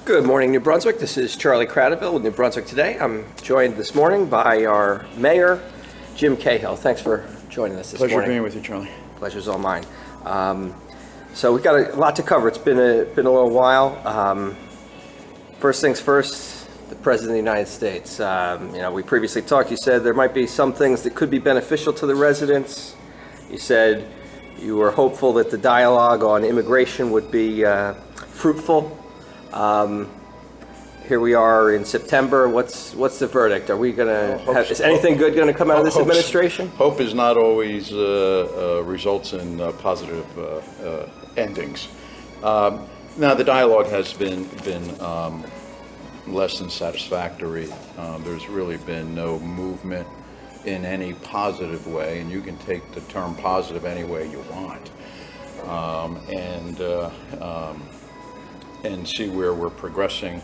Good morning, New Brunswick. This is Charlie Cradaville with New Brunswick Today. I'm joined this morning by our mayor, Jim Cahill. Thanks for joining us this morning. Pleasure being with you, Charlie. Pleasure's all mine. So we've got a lot to cover. It's been a little while. First things first, the President of the United States. We previously talked. You said there might be some things that could be beneficial to the residents. You said you were hopeful that the dialogue on immigration would be fruitful. Here we are in September. What's the verdict? Are we going to have? Is anything good going to come out of this administration? Hope is not always results in positive endings. Now the dialogue has been less than satisfactory. There's really been no movement in any positive way, and you can take the term positive any way you want, and see where we're progressing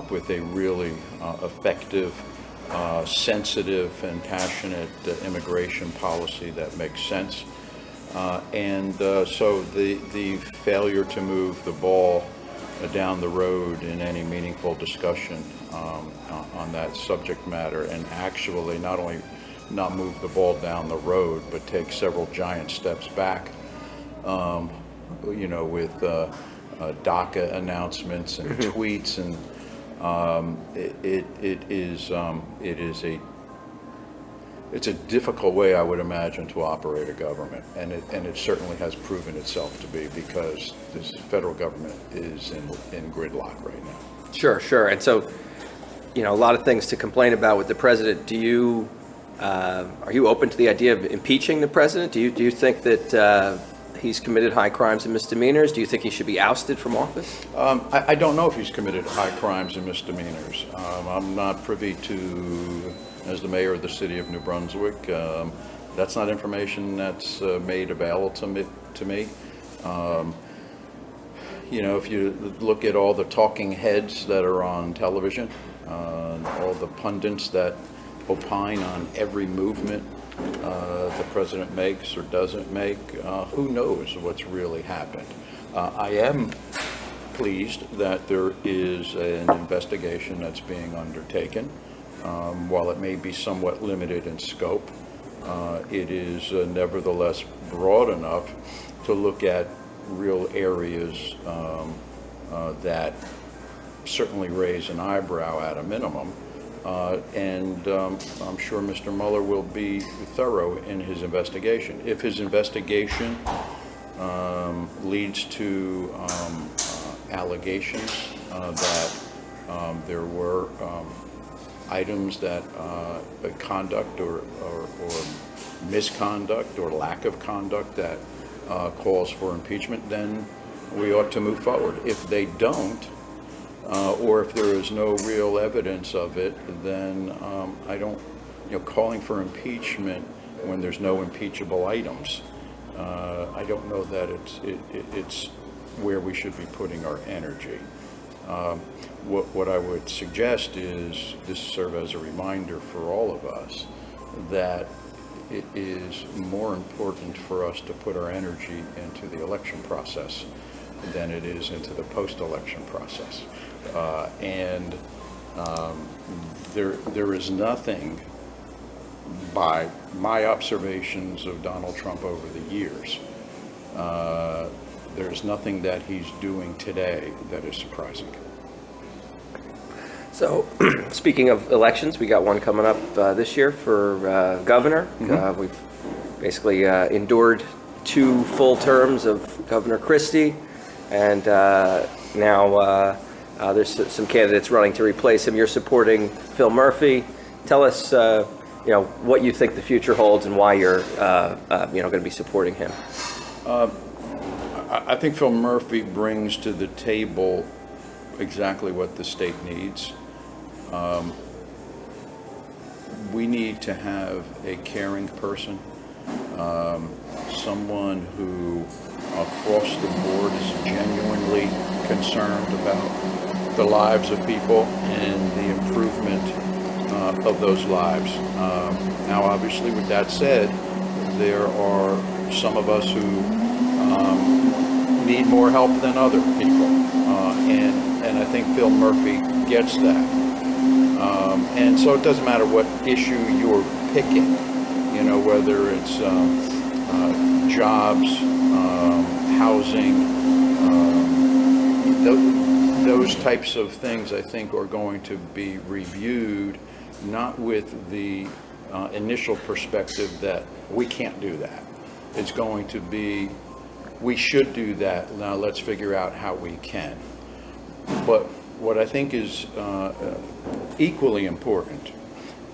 with a really effective, sensitive, and passionate immigration policy that makes sense. So the failure to move the ball down the road in any meaningful discussion on that subject matter, and actually not only not move the ball down the road, but take several giant steps back, with DACA announcements and tweets, and it's a difficult way, I would imagine, to operate a government, and it certainly has proven itself to be, because this federal government is in gridlock right now. Sure. And so, a lot of things to complain about with the president. Are you open to the idea of impeaching the president? Do you think that he's committed high crimes and misdemeanors? Do you think he should be ousted from office? I don't know if he's committed high crimes and misdemeanors. I'm not privy to, as the mayor of the city of New Brunswick, that's not information that's made available to me. If you look at all the talking heads that are on television, all the pundits that opine on every movement the president makes or doesn't make, who knows what's really happened. I am pleased that there is an investigation that's being undertaken. While it may be somewhat limited in scope, it is nevertheless broad enough to look at real areas that certainly raise an eyebrow at a minimum. And I'm sure Mr. Mueller will be thorough in his investigation. If his investigation leads to allegations that there were items that conduct or misconduct or lack of conduct that calls for impeachment, then we ought to move forward. If they don't, or if there is no real evidence of it, then I don't, calling for impeachment when there's no impeachable items, I don't know that it's where we should be putting our energy. What I would suggest is this serve as a reminder for all of us that it is more important for us to put our energy into the election process than it is into the post-election process. There is nothing, by my observations of Donald Trump over the years, there's nothing that he's doing today that is surprising. So, speaking of elections, we got one coming up this year for governor. Mm-hmm. We've basically endured 2 full terms of Governor Christie, and now there's some candidates running to replace him. You're supporting Phil Murphy. Tell us, what you think the future holds and why you're, going to be supporting him. I think Phil Murphy brings to the table exactly what the state needs. We need to have a caring person, someone who across the board is genuinely concerned about the lives of people and the improvement of those lives. Now, obviously, with that said, there are some of us who need more help than other people, and I think Phil Murphy gets that. And so it doesn't matter what issue you're picking, you know, whether it's jobs, housing, those types of things I think are going to be reviewed, not with the initial perspective that we can't do that. It's going to be, we should do that, now let's figure out how we can. But what I think is equally important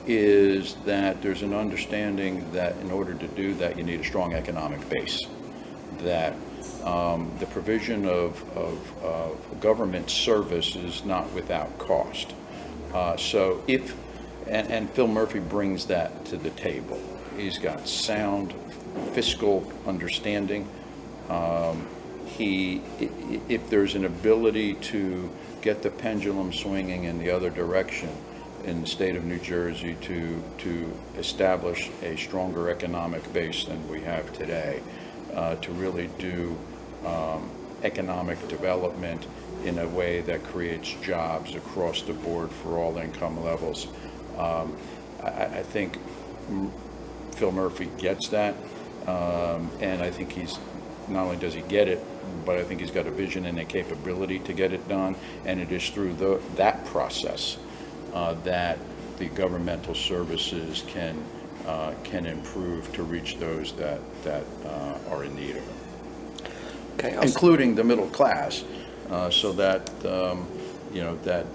is that there's an understanding that in order to do that, you need a strong economic base. That the provision of government service is not without cost. So if, and Phil Murphy brings that to the table. He's got sound fiscal understanding. If there's an ability to get the pendulum swinging in the other direction in the state of New Jersey to establish a stronger economic base than we have today, to really do economic development in a way that creates jobs across the board for all income levels. I think Phil Murphy gets that, and I think he's, not only does he get it, but I think he's got a vision and a capability to get it done, and it is through that process that the governmental services can improve to reach those that are in need of them. Okay, Including the middle class, so that that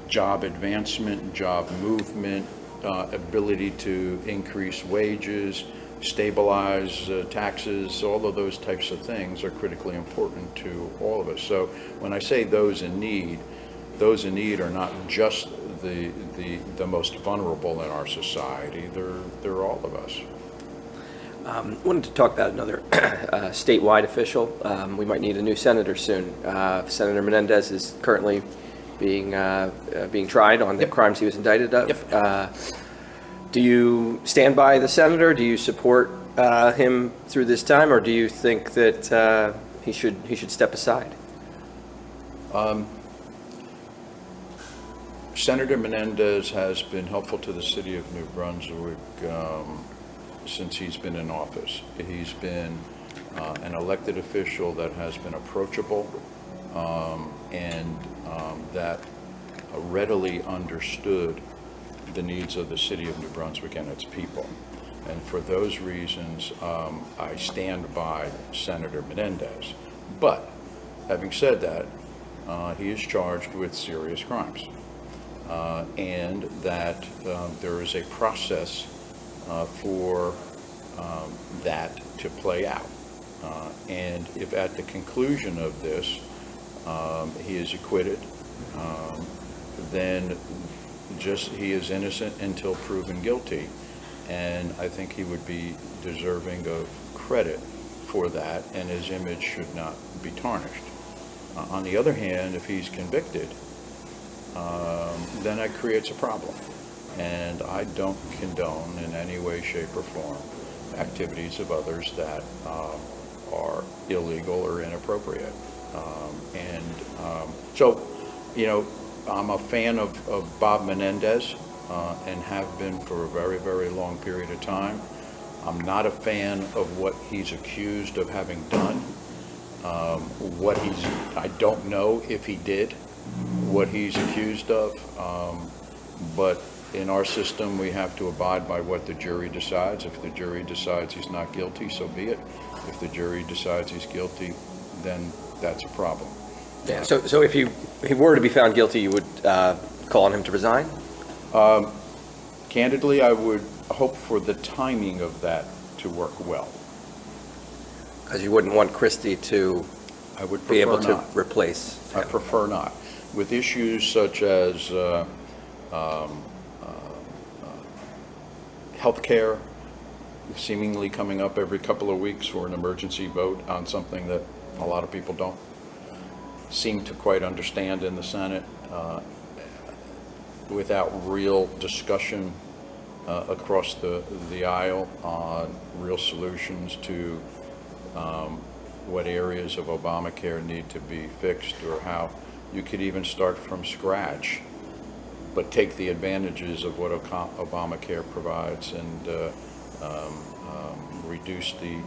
job advancement, job movement, ability to increase wages, stabilize taxes, all of those types of things are critically important to all of us. So when I say those in need are not just the most vulnerable in our society. They're all of us. Wanted to talk about another statewide official. We might need a new senator soon. Senator Menendez is currently being tried on the crimes he was indicted of. Do you stand by the senator? Do you support him through this time, or do you think that he should step aside? Senator Menendez has been helpful to the city of New Brunswick since he's been in office. He's been an elected official that has been approachable and that readily understood the needs of the city of New Brunswick and its people. And for those reasons, I stand by Senator Menendez. But having said that, he is charged with serious crimes. And that there is a process for that to play out. And if at the conclusion of this he is acquitted, then he is innocent until proven guilty. And I think he would be deserving of credit for that, and his image should not be tarnished. On the other hand, if he's convicted, then that creates a problem. And I don't condone in any way, shape, or form activities of others that are illegal or inappropriate. So, I'm a fan of Bob Menendez and have been for a very, very long period of time. I'm not a fan of what he's accused of having done. I don't know if he did what he's accused of, but in our system we have to abide by what the jury decides. If the jury decides he's not guilty, so be it. If the jury decides he's guilty, then that's a problem. Yeah. So if he were to be found guilty, you would call on him to resign? Candidly, I would hope for the timing of that to work well. Because you wouldn't want Christie to be able to replace him. I prefer not. With issues such as healthcare, seemingly coming up every couple of weeks for an emergency vote on something that a lot of people don't seem to quite understand in the Senate, without real discussion across the aisle on real solutions to what areas of Obamacare need to be fixed, or how you could even start from scratch, but take the advantages of what Obamacare provides and reduce the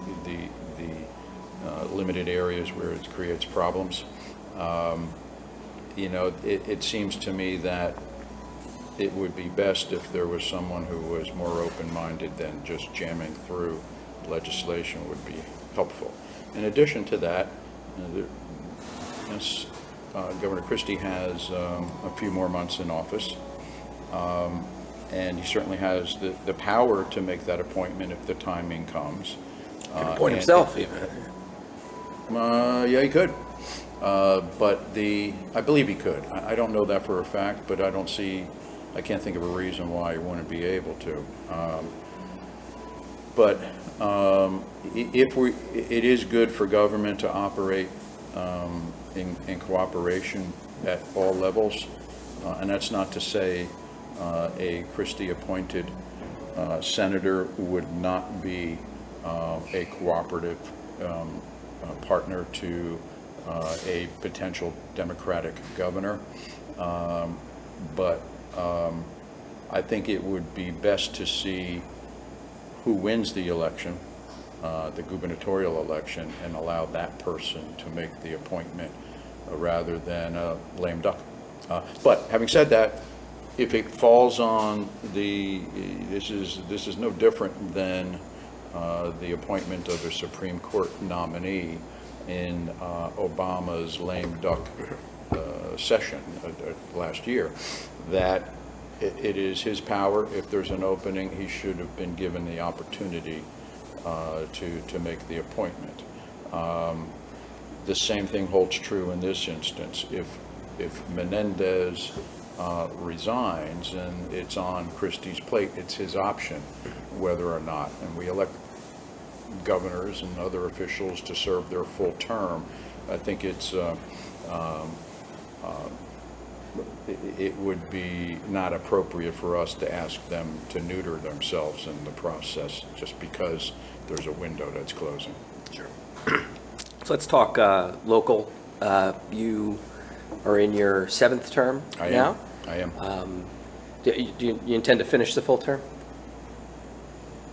limited areas where it creates problems. It seems to me that it would be best if there was someone who was more open-minded than just jamming through legislation would be helpful. In addition to that, Governor Christie has a few more months in office, and he certainly has the power to make that appointment if the timing comes. Appoint himself, even. Yeah, he could. But I believe he could. I don't know that for a fact, but I can't think of a reason why he wouldn't be able to. It is good for government to operate in cooperation at all levels, and that's not to say a Christie-appointed senator would not be a cooperative partner to a potential Democratic governor, but I think it would be best to see who wins the election, the gubernatorial election, and allow that person to make the appointment rather than a lame duck. But having said that, if it falls on this is no different than the appointment of a Supreme Court nominee in Obama's lame duck session last year, that it is his power. If there's an opening, he should have been given the opportunity to make the appointment. The same thing holds true in this instance. If Menendez resigns and it's on Christie's plate, it's his option whether or not, and we elect governors and other officials to serve their full term. I think it would be not appropriate for us to ask them to neuter themselves in the process just because there's a window that's closing. Sure. So let's talk local. You are in your 7th term now? I am. Do you intend to finish the full term?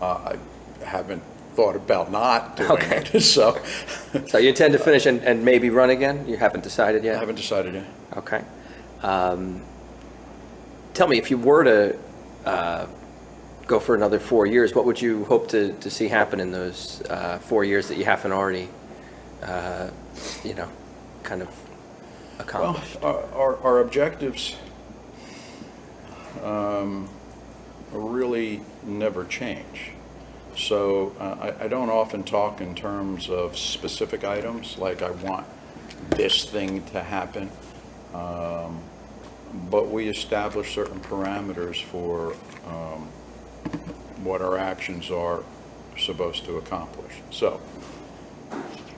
I haven't thought about not doing Okay. it, so. So you intend to finish and maybe run again? You haven't decided yet? I haven't decided yet. Okay. Tell me, if you were to go for another 4 years, what would you hope to see happen in those 4 years that you haven't already, kind of accomplished? Well, our objectives really never change. So I don't often talk in terms of specific items, like I want this thing to happen. But we establish certain parameters for what our actions are supposed to accomplish. So,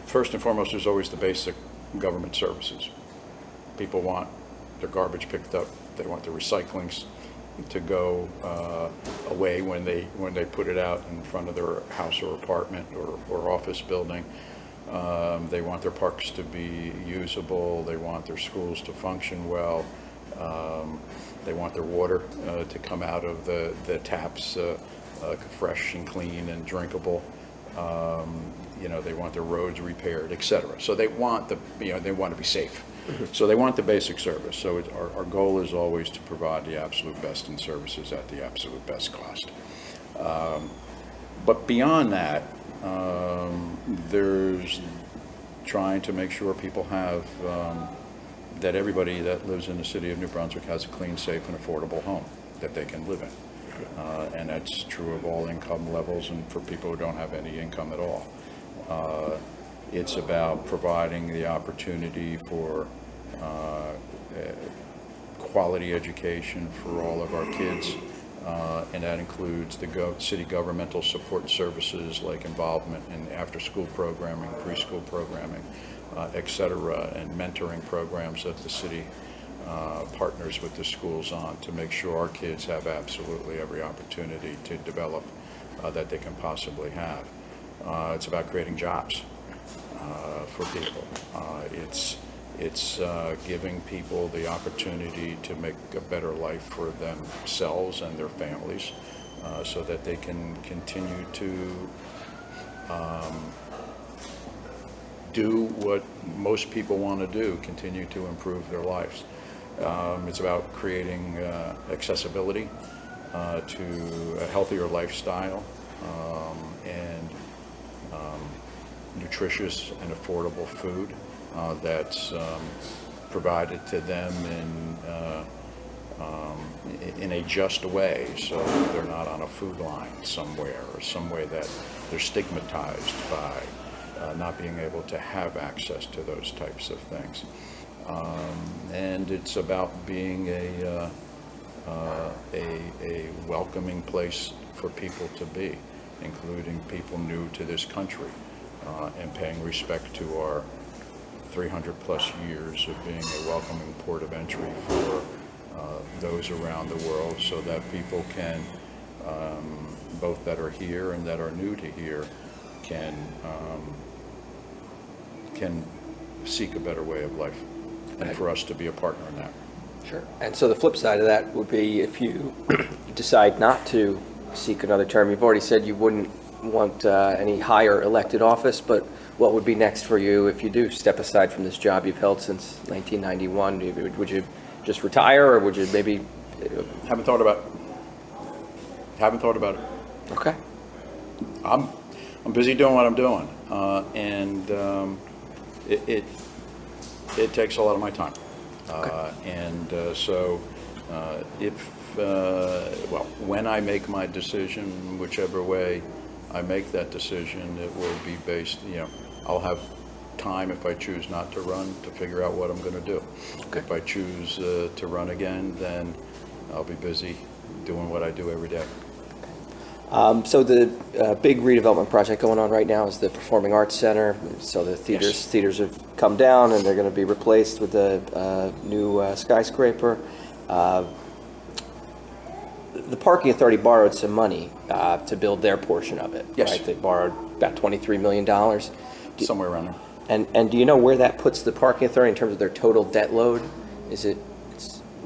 first and foremost, there's always the basic government services. People want their garbage picked up. They want their recycling to go away when they put it out in front of their house or apartment or office building. They want their parks to be usable. They want their schools to function well. They want their water to come out of the taps fresh and clean and drinkable. They want their roads repaired, etc. So they want they want to be safe. So they want the basic service. So our goal is always to provide the absolute best in services at the absolute best cost. But beyond that, there's trying to make sure people have that everybody that lives in the city of New Brunswick has a clean, safe, and affordable home that they can live in. And that's true of all income levels and for people who don't have any income at all. It's about providing the opportunity for quality education for all of our kids, and that includes the city governmental support services like involvement in after-school programming, preschool programming, et cetera, and mentoring programs that the city partners with the schools on to make sure our kids have absolutely every opportunity to develop that they can possibly have. It's about creating jobs for people. It's It's giving people the opportunity to make a better life for themselves and their families, so that they can continue to do what most people want to do, continue to improve their lives. It's about creating accessibility to a healthier lifestyle, and nutritious and affordable food that's provided to them in a just way, so they're not on a food line somewhere, or some way that they're stigmatized by not being able to have access to those types of things. And it's about being a welcoming place for people to be, including people new to this country, and paying respect to our 300 plus years of being a welcoming port of entry for those around the world, so that people can, both that are here and that are new to here, can seek a better way of life, and for us to be a partner in that. Sure. And so the flip side of that would be if you decide not to seek another term. You've already said you wouldn't want any higher elected office, but what would be next for you if you do step aside from this job you've held since 1991? Would you just retire, or would you maybe... Haven't thought about it. Okay. I'm busy doing what I'm doing, and it takes a lot of my time. So when I make my decision, whichever way I make that decision, it will be based, I'll have time, if I choose not to run, to figure out what I'm going to do. Okay. If I choose to run again, then I'll be busy doing what I do every day. So the big redevelopment project going on right now is the Performing Arts Center. So the theaters have come down, and they're going to be replaced with a new skyscraper. The Parking Authority borrowed some money to build their portion of it. Yes. Right? They borrowed about $23 million. Somewhere around there. And do you know where that puts the Parking Authority in terms of their total debt load? It's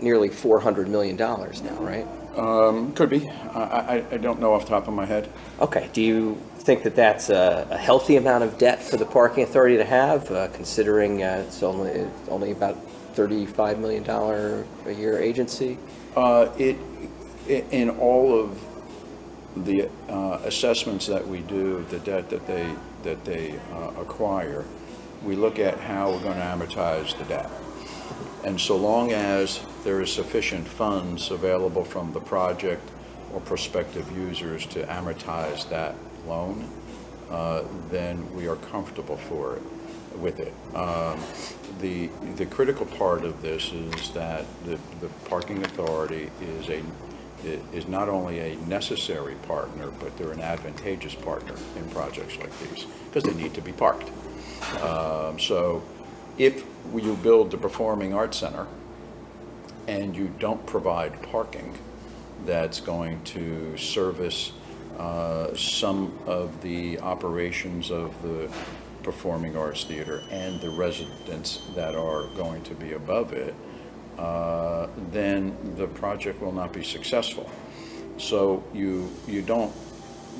nearly $400 million now, right? Could be. I don't know off the top of my head. Okay. Do you think that that's a healthy amount of debt for the Parking Authority to have, considering it's only about $35 million a year agency? In all of the assessments that we do, the debt that they acquire, we look at how we're going to amortize the debt. And so long as there is sufficient funds available from the project or prospective users to amortize that loan, then we are comfortable with it. The critical part of this is that the Parking Authority is not only a necessary partner, but they're an advantageous partner in projects like these, because they need to be parked. So if you build the Performing Arts Center and you don't provide parking that's going to service some of the operations of the Performing Arts Theater and the residents that are going to be above it, then the project will not be successful. So you don't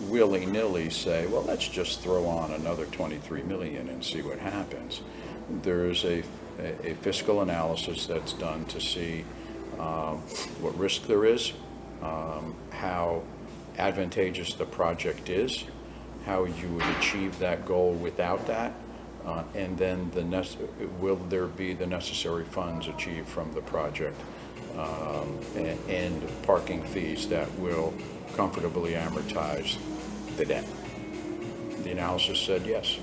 willy-nilly say, well, let's just throw on another 23 million and see what happens. There's a fiscal analysis that's done to see what risk there is, how advantageous the project is, how you would achieve that goal without that, and then will there be the necessary funds achieved from the project, and parking fees that will comfortably amortize the debt. The analysis said yes.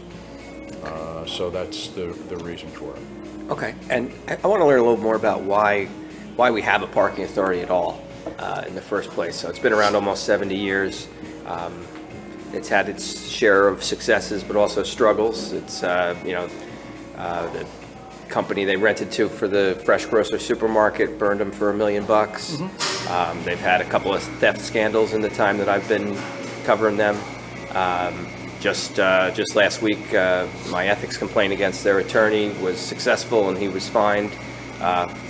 So that's the reason for it. Okay, and I want to learn a little more about why we have a parking authority at all in the first place. So it's been around almost 70 years. It's had its share of successes, but also struggles. It's the company they rented to for the fresh grocer supermarket burned them for $1 million. They've had a couple of theft scandals in the time that I've been covering them. Just last week, my ethics complaint against their attorney was successful, and he was fined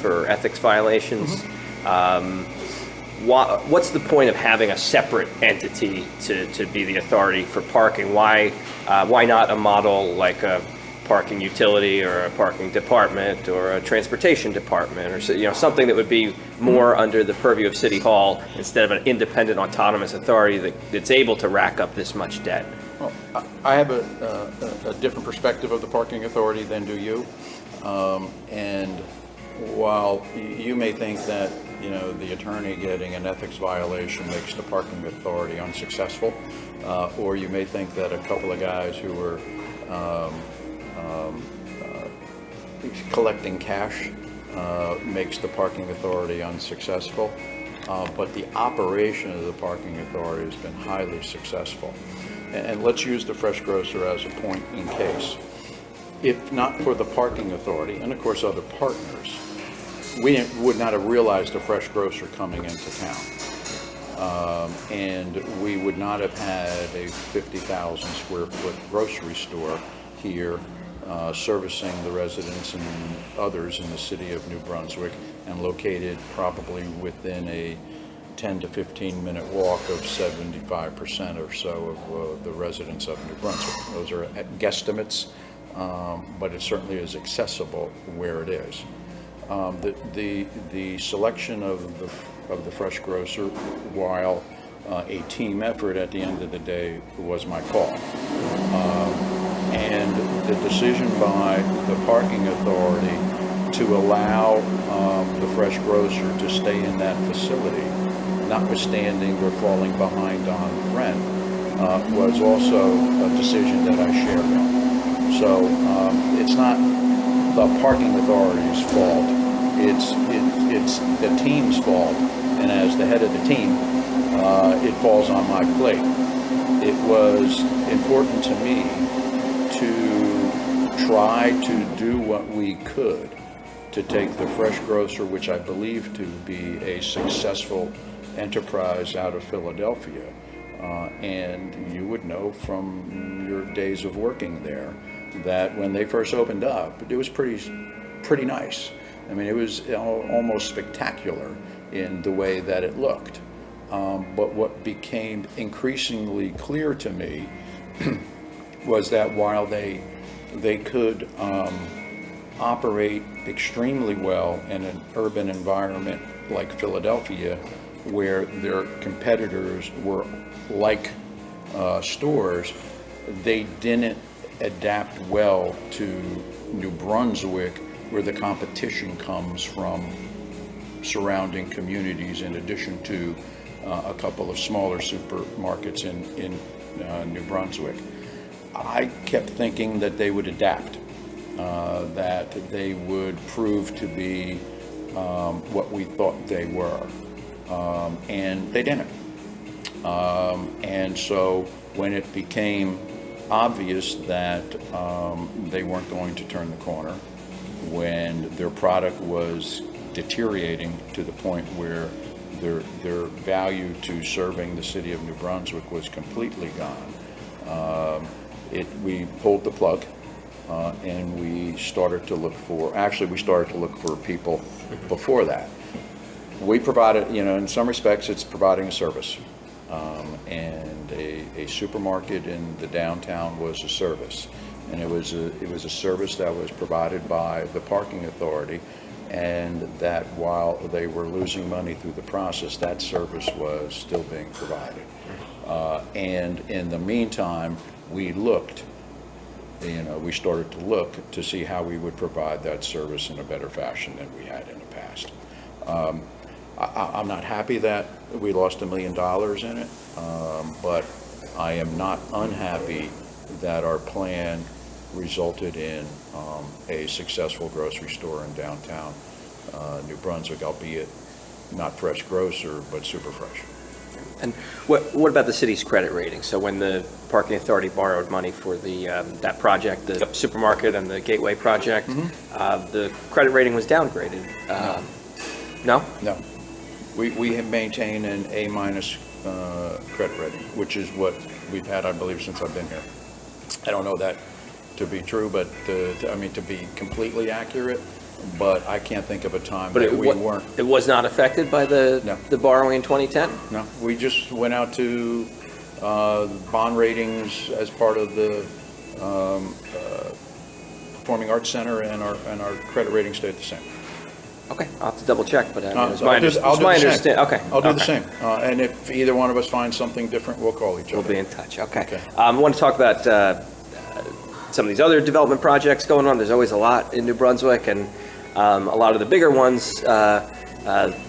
for ethics violations. What's the point of having a separate entity to be the authority for parking? Why not a model like a parking utility or a parking department or a transportation department, or something that would be more under the purview of City Hall instead of an independent autonomous authority that's able to rack up this much debt? Well, I have a different perspective of the parking authority than do you. And while you may think that the attorney getting an ethics violation makes the parking authority unsuccessful, or you may think that a couple of guys who were collecting cash makes the parking authority unsuccessful, but the operation of the parking authority has been highly successful. And let's use the Fresh Grocer as a point in case. If not for the parking authority, and of course other partners, we would not have realized a Fresh Grocer coming into town. And we would not have had a 50,000 square foot grocery store here servicing the residents and others in the city of New Brunswick, and located probably within a 10 to 15 minute walk of 75% or so of the residents of New Brunswick. Those are guesstimates, but it certainly is accessible where it is. The selection of the Fresh Grocer, while a team effort at the end of the day, was my call. And the decision by the parking authority to allow the Fresh Grocer to stay in that facility, notwithstanding they're falling behind on rent, was also a decision that I shared in. So it's not the parking authority's fault, it's the team's fault, and as the head of the team, it falls on my plate. It was important to me to try to do what we could to take the Fresh Grocer, which I believe to be a successful enterprise out of Philadelphia, and you would know from your days of working there that when they first opened up, it was pretty nice. I mean, it was almost spectacular in the way that it looked. But what became increasingly clear to me was that while they could operate extremely well in an urban environment like Philadelphia, where their competitors were like stores, they didn't adapt well to New Brunswick, where the competition comes from surrounding communities, in addition to a couple of smaller supermarkets in New Brunswick. I kept thinking that they would adapt, that they would prove to be what we thought they were, and they didn't. And so when it became obvious that they weren't going to turn the corner, when their product was deteriorating to the point where their value to serving the city of New Brunswick was completely gone, we pulled the plug, and we started to look for people before that. We provided, in some respects, it's providing a service, and a supermarket in the downtown was a service, and it was a service that was provided by the parking authority, and that while they were losing money through the process, that service was still being provided. And in the meantime, we started to look to see how we would provide that service in a better fashion than we had in the past. I'm not happy that we lost $1 million in it, but I am not unhappy that our plan resulted in a successful grocery store in downtown New Brunswick, albeit not Fresh Grocer, but Super Fresh. And what about the city's credit rating? So when the parking authority borrowed money for that project, the supermarket and the Gateway project, the credit rating was downgraded. No? No. We have maintained an A- credit rating, which is what we've had, I believe, since I've been here. I don't know that to be true, but to be completely accurate, but I can't think of a time But that we weren't. it was not affected by No. the borrowing in 2010? No, we just went out to bond ratings as part of the Performing Arts Center, and our credit rating stayed the same. Okay, I'll have to double check, but I mean, it's I'll my do the understanding. same. Okay. I'll do the okay. same. And if either one of us finds something different, we'll call each We'll other. be in touch. Okay. Okay. I want to talk about some of these other development projects going on. There's always a lot in New Brunswick, and a lot of the bigger ones,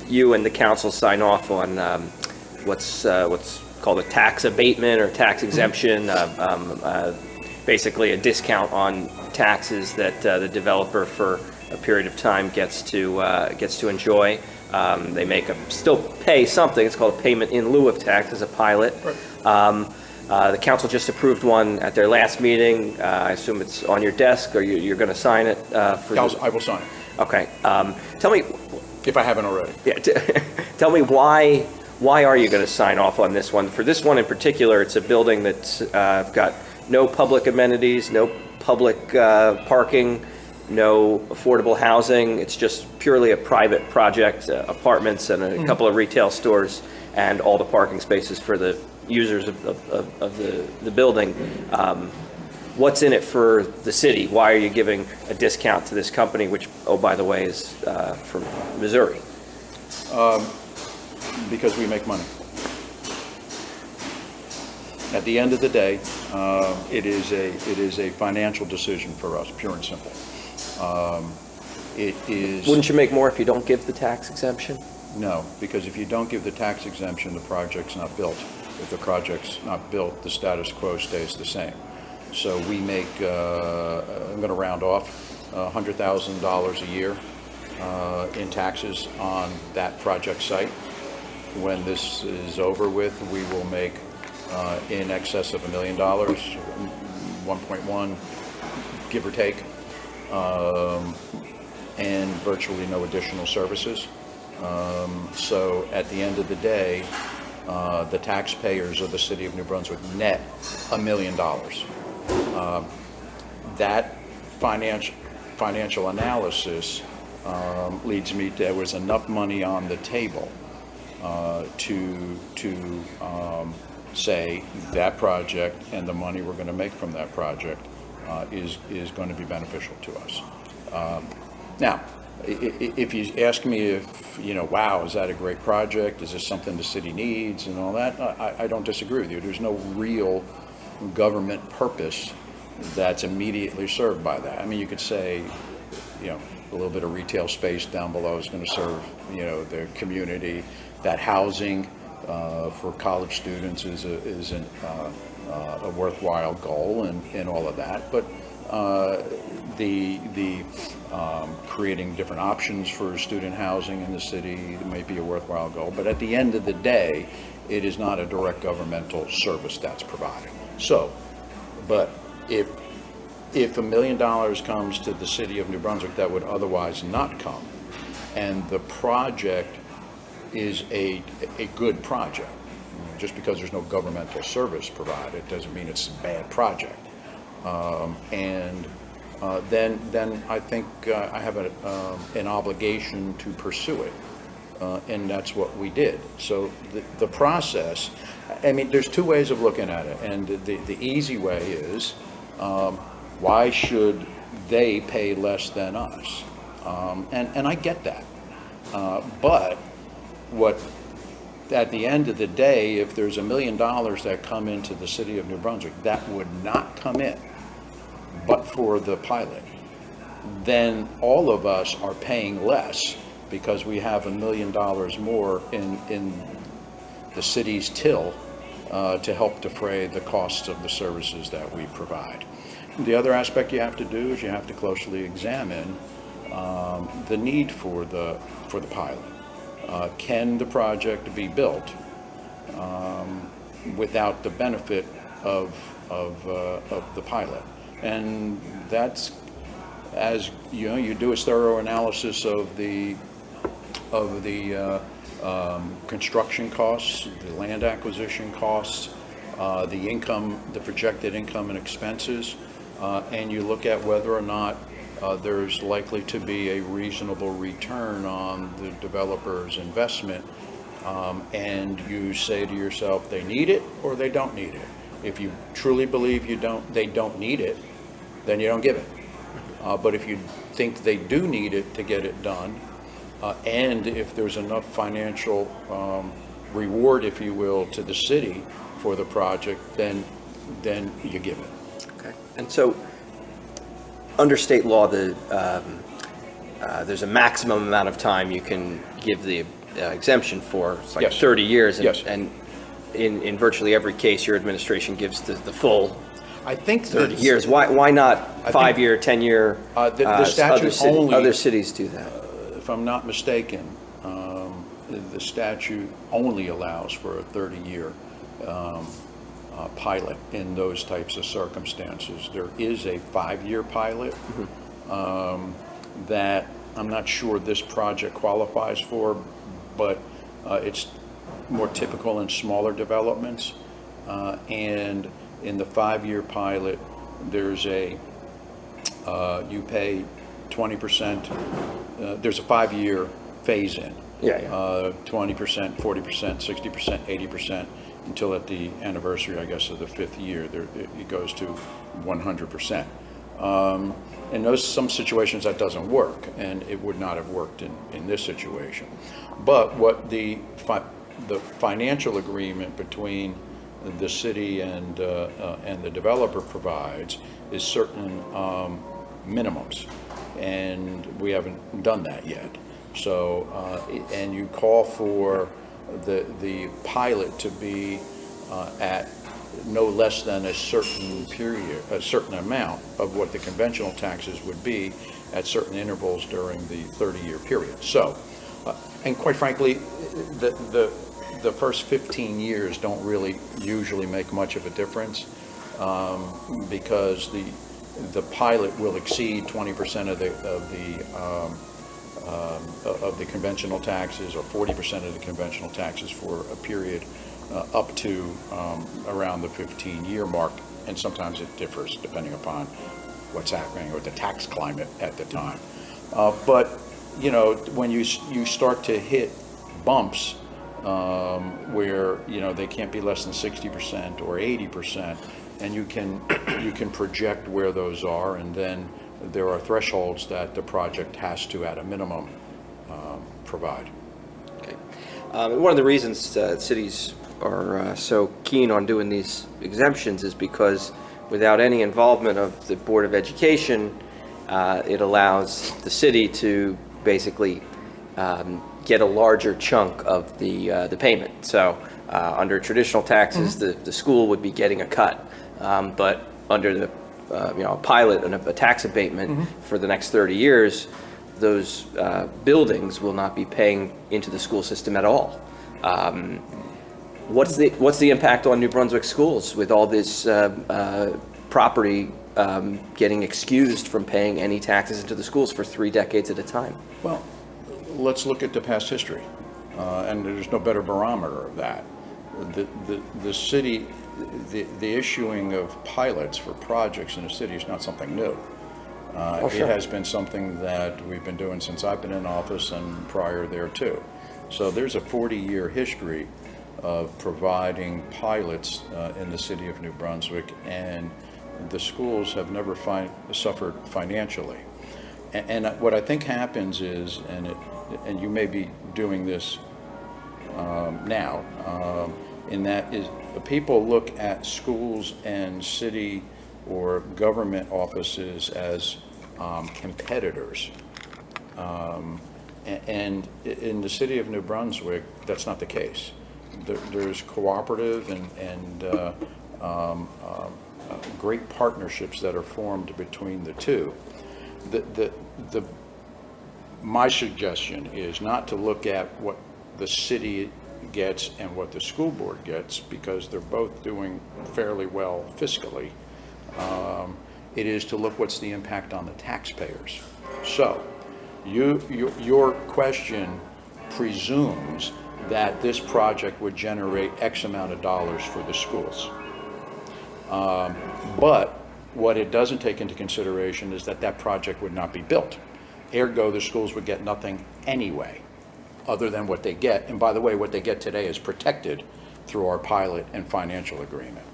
you and the council sign off on what's called a tax abatement or tax exemption, basically a discount on taxes that the developer for a period of time gets to enjoy. They still pay something. It's called a payment in lieu of tax as a pilot. Right. The council just approved one at their last meeting. I assume it's on your desk, or you're going to sign it? I will sign it, Okay. Tell me, if I haven't already. yeah, tell me why are you going to sign off on this one? For this one in particular, it's a building that's got no public amenities, no public parking, no affordable housing. It's just purely a private project, apartments and a couple of retail stores, and all the parking spaces for the users of the building. What's in it for the city? Why are you giving a discount to this company, which, oh, by the way, is from Missouri? Because we make money. At the end of the day, it is a financial decision for us, pure and simple. It is. Wouldn't you make more if you don't give the tax exemption? No, because if you don't give the tax exemption, the project's not built. If the project's not built, the status quo stays the same. So we make, I'm going to round off, $100,000 a year in taxes on that project site. When this is over with, we will make in excess of $1 million, 1.1, give or take, and virtually no additional services. So at the end of the day, the taxpayers of the city of New Brunswick net $1 million. That financial analysis leads me to, there was enough money on the table to say that project and the money we're going to make from that project is going to be beneficial to us. Now, if you ask me if, wow, is that a great project? Is this something the city needs and all that? I don't disagree with you. There's no real government purpose that's immediately served by that. I mean, you could say, a little bit of retail space down below is going to serve, the community. That housing for college students is a worthwhile goal and all of that. But the creating different options for student housing in the city might be a worthwhile goal. But at the end of the day, it is not a direct governmental service that's provided. So, but if $1 million comes to the city of New Brunswick that would otherwise not come, and the project is a good project, just because there's no governmental service provided doesn't mean it's a bad project. Then I think I have an obligation to pursue it, and that's what we did. So the process, I mean, there's two ways of looking at it, and the easy way is, why should they pay less than us? And I get that, but at the end of the day, if there's $1 million that come into the city of New Brunswick that would not come in but for the pilot, then all of us are paying less because we have $1 million more in the city's till to help defray the costs of the services that we provide. The other aspect you have to do is you have to closely examine the need for the pilot. Can the project be built without the benefit of the pilot? And that's, as you do a thorough analysis of the construction costs, the land acquisition costs, the income, the projected income and expenses, and you look at whether or not there's likely to be a reasonable return on the developer's investment, and you say to yourself, they need it or they don't need it. If you truly believe they don't need it, then you don't give it. But if you think they do need it to get it done, and if there's enough financial reward, if you will, to the city for the project, then you give it. Okay. And so, under state law, there's a maximum amount of time you can give the exemption for. It's like Yes. 30 years. And, Yes. and in virtually every case, your administration gives the full I think 30 years. Why not 5-year, 10-year? The statute only, other cities do that. if I'm not mistaken, the statute only allows for a 30-year pilot in those types of circumstances. There is a 5-year pilot that I'm not sure this project qualifies for, but it's more typical in smaller developments. And in the 5-year pilot, there's you pay 20%, there's a 5-year phase-in. Yeah. 20%, 40%, 60%, 80%, until at the anniversary, I guess, of the 5th year, it goes to 100%. In some situations that doesn't work, and it would not have worked in this situation. But what the financial agreement between the city and the developer provides is certain minimums, and we haven't done that yet. So, and you call for the pilot to be at no less than a certain period, a certain amount of what the conventional taxes would be at certain intervals during the 30-year period. So, and quite frankly, the first 15 years don't really usually make much of a difference, because the pilot will exceed 20% of the conventional taxes, or 40% of the conventional taxes for a period up to around the 15-year mark, and sometimes it differs depending upon what's happening or the tax climate at the time. But you know, when you start to hit bumps where they can't be less than 60% or 80%, and you can project where those are, and then there are thresholds that the project has to, at a minimum, provide. Okay. One of the reasons cities are so keen on doing these exemptions is because without any involvement of the Board of Education, it allows the city to basically get a larger chunk of the payment. So under traditional taxes, the school would be getting a cut, but under the a pilot and a tax abatement for the next 30 years, those buildings will not be paying into the school system at all. What's the impact on New Brunswick schools with all this property getting excused from paying any taxes into the schools for 3 decades at a time? Well, let's look at the past history, and there's no better barometer of that. The city, the issuing of pilots for projects in the city is not something new. Sure. It has been something that we've been doing since I've been in office, and prior there too. So there's a 40-year history of providing pilots in the city of New Brunswick, and the schools have never suffered financially. And what I think happens is, and you may be doing this now, in that is people look at schools and city or government offices as competitors. And in the city of New Brunswick, that's not the case. There's cooperative and great partnerships that are formed between the two. My suggestion is not to look at what the city gets and what the school board gets, because they're both doing fairly well fiscally. It is to look what's the impact on the taxpayers. So your question presumes that this project would generate X amount of dollars for the schools. But what it doesn't take into consideration is that that project would not be built. Ergo, the schools would get nothing anyway, other than what they get. And by the way, what they get today is protected through our pilot and financial agreement.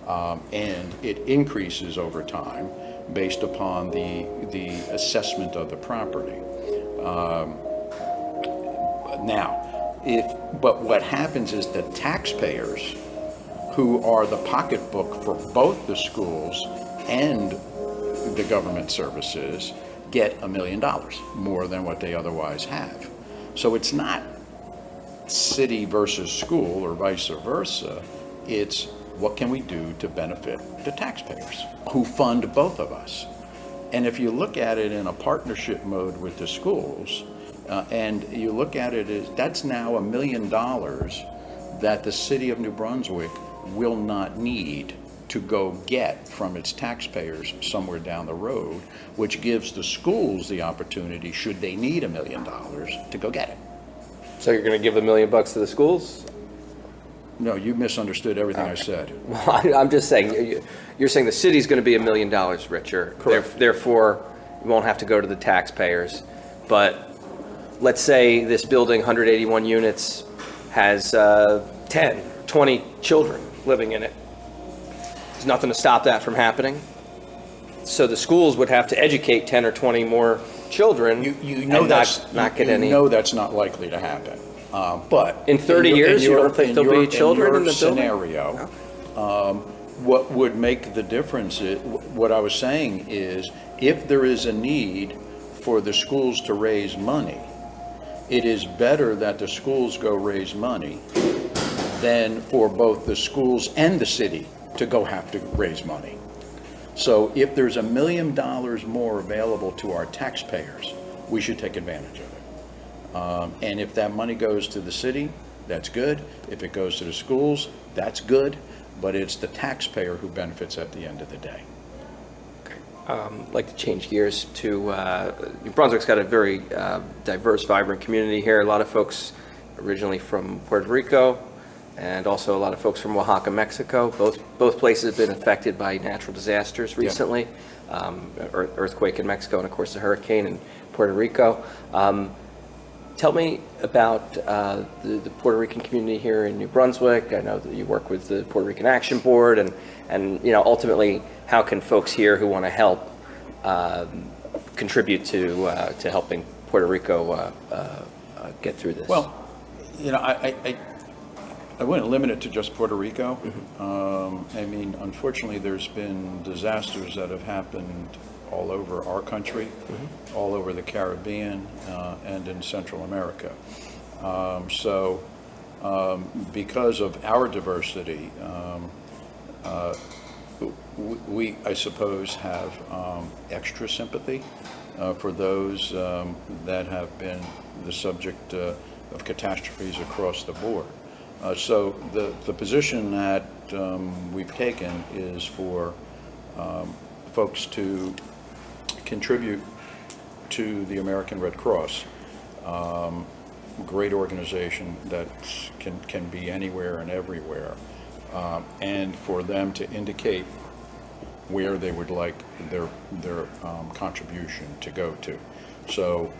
And it increases over time based upon the assessment of the property. But what happens is the taxpayers, who are the pocketbook for both the schools and the government services, get $1 million more than what they otherwise have. So it's not city versus school or vice versa. It's what can we do to benefit the taxpayers who fund both of us. And if you look at it in a partnership mode with the schools, and you look at it as that's now $1 million that the city of New Brunswick will not need to go get from its taxpayers somewhere down the road, which gives the schools the opportunity, should they need $1 million, to go get it. So you're going to give $1 million to the schools? No, you misunderstood everything I said. Well, I'm just saying, you're saying the city's going to be $1 million richer. Correct. Therefore, you won't have to go to the taxpayers. But let's say this building, 181 units, has 10, 20 children living in it. There's nothing to stop that from happening. So the schools would have to educate 10 or 20 more children You know and that's not get you any. know that's not likely to happen. But In 30 years, you don't think there'll be children in the building? scenario, what would make the difference is, what I was saying is, if there is a need for the schools to raise money, it is better that the schools go raise money than for both the schools and the city to go have to raise money. So if there's $1 million more available to our taxpayers, we should take advantage of it. And if that money goes to the city, that's good. If it goes to the schools, that's good. But it's the taxpayer who benefits at the end of the day. I'd like to change gears to New Brunswick's got a very diverse, vibrant community here. A lot of folks originally from Puerto Rico, and also a lot of folks from Oaxaca, Mexico. Both places have been affected by natural disasters recently, earthquake in Mexico, and of course the hurricane in Puerto Rico. Tell me about the Puerto Rican community here in New Brunswick. I know that you work with the Puerto Rican Action Board, and ultimately, how can folks here who want to help contribute to helping Puerto Rico get through this? Well, I wouldn't limit it to just Puerto Rico. I mean, unfortunately, there's been disasters that have happened all over our country, all over the Caribbean, and in Central America. So because of our diversity, we, I suppose, have extra sympathy for those that have been the subject of catastrophes across the board. So the position that we've taken is for folks to contribute to the American Red Cross, great organization that can be anywhere and everywhere, and for them to indicate where they would like their contribution to go to. So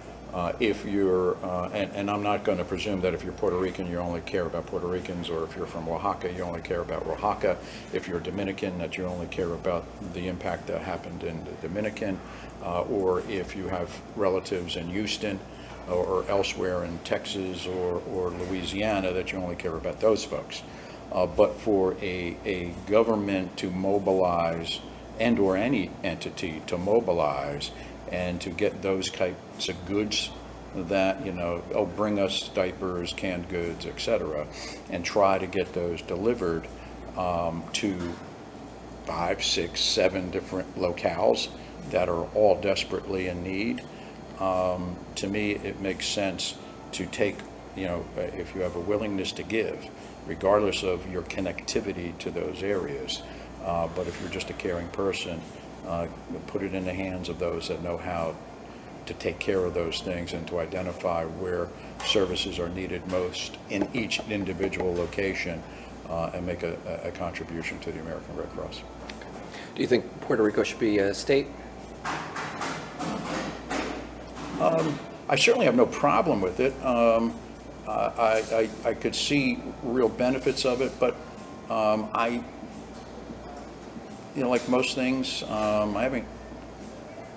if you're, and I'm not going to presume that if you're Puerto Rican, you only care about Puerto Ricans, or if you're from Oaxaca, you only care about Oaxaca. If you're Dominican, that you only care about the impact that happened in the Dominican, or if you have relatives in Houston or elsewhere in Texas or Louisiana, that you only care about those folks. But for a government to mobilize, and or any entity to mobilize and to get those types of goods that, bring us diapers, canned goods, etc., and try to get those delivered to 5, 6, 7 different locales that are all desperately in need. To me, it makes sense to take, if you have a willingness to give, regardless of your connectivity to those areas. But if you're just a caring person, put it in the hands of those that know how to take care of those things and to identify where services are needed most in each individual location, and make a contribution to the American Red Cross. Do you think Puerto Rico should be a state? I certainly have no problem with it. I could see real benefits of it, but like most things,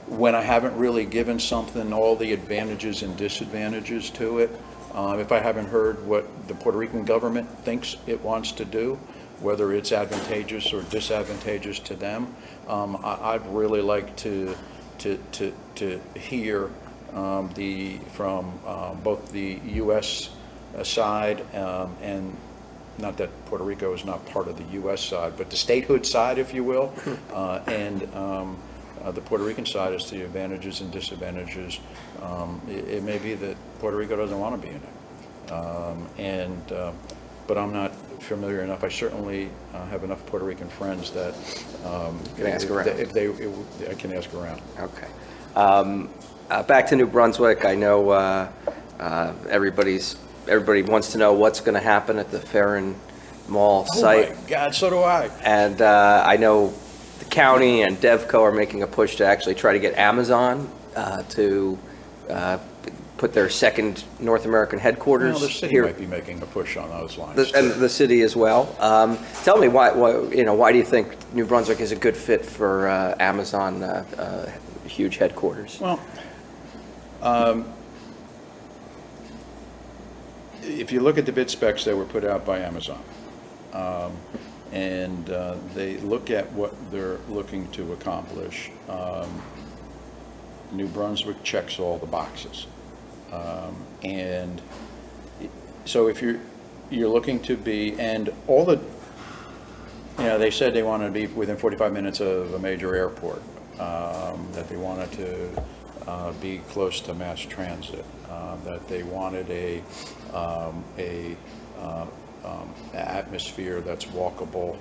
when I haven't really given something all the advantages and disadvantages to it, if I haven't heard what the Puerto Rican government thinks it wants to do, whether it's advantageous or disadvantageous to them, I'd really like to hear from both the U.S. side and not that Puerto Rico is not part of the U.S. side, but the statehood side, if you will, and the Puerto Rican side as to the advantages and disadvantages. It may be that Puerto Rico doesn't want to be in it, but I'm not familiar enough. I certainly have enough Puerto Rican friends that can ask around. I can ask around. Okay. Back to New Brunswick. I know everybody wants to know what's going to happen at the Farron Mall site. Oh my God, so do I. And I know the county and DevCo are making a push to actually try to get Amazon to put their second North American headquarters the city here. might be making a push on those lines. And the city as well. Tell me why do you think New Brunswick is a good fit for Amazon huge headquarters? Well, if you look at the bid specs that were put out by Amazon, and they look at what they're looking to accomplish, New Brunswick checks all the boxes. And so if you're looking to be, and all the, they said they wanted to be within 45 minutes of a major airport, that they wanted to be close to mass transit, that they wanted a atmosphere that's walkable,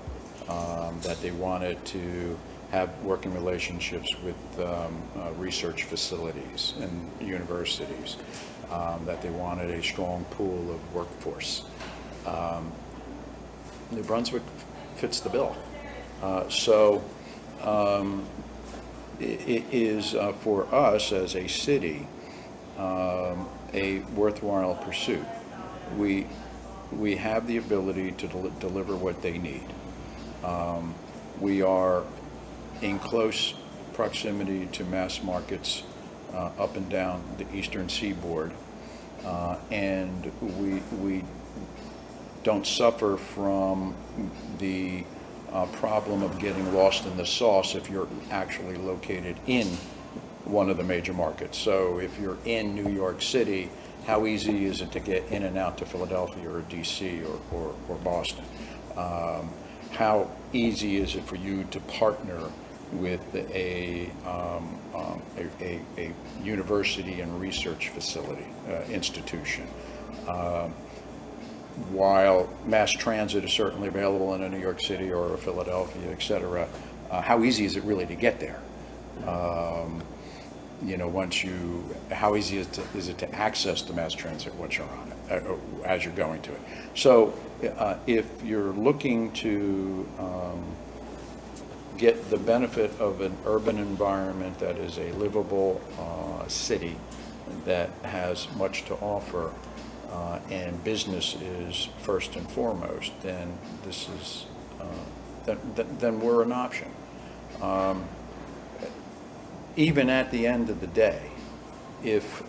that they wanted to have working relationships with research facilities and universities, that they wanted a strong pool of workforce. New Brunswick fits the bill. So it is for us as a city a worthwhile pursuit. We have the ability to deliver what they need. We are in close proximity to mass markets up and down the eastern seaboard, and we don't suffer from the problem of getting lost in the sauce if you're actually located in one of the major markets. So if you're in New York City, how easy is it to get in and out to Philadelphia or DC or Boston? How easy is it for you to partner with a university and research facility, institution? While mass transit is certainly available in a New York City or a Philadelphia, et cetera, how easy is it really to get there? How easy is it to access the mass transit once you're on it, as you're going to it? So if you're looking to get the benefit of an urban environment that is a livable city that has much to offer, and business is first and foremost, then this is then we're an option. Even at the end of the day, if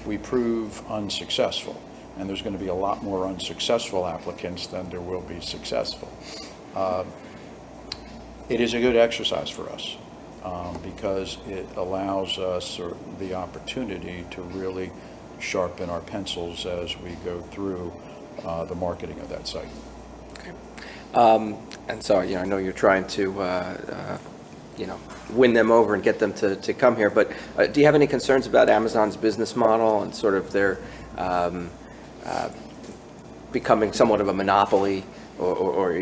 we prove unsuccessful, and there's going to be a lot more unsuccessful applicants than there will be successful, it is a good exercise for us because it allows us the opportunity to really sharpen our pencils as we go through the marketing of that site. Okay. And so, I know you're trying to, win them over and get them to come here, but do you have any concerns about Amazon's business model and sort of their becoming somewhat of a monopoly or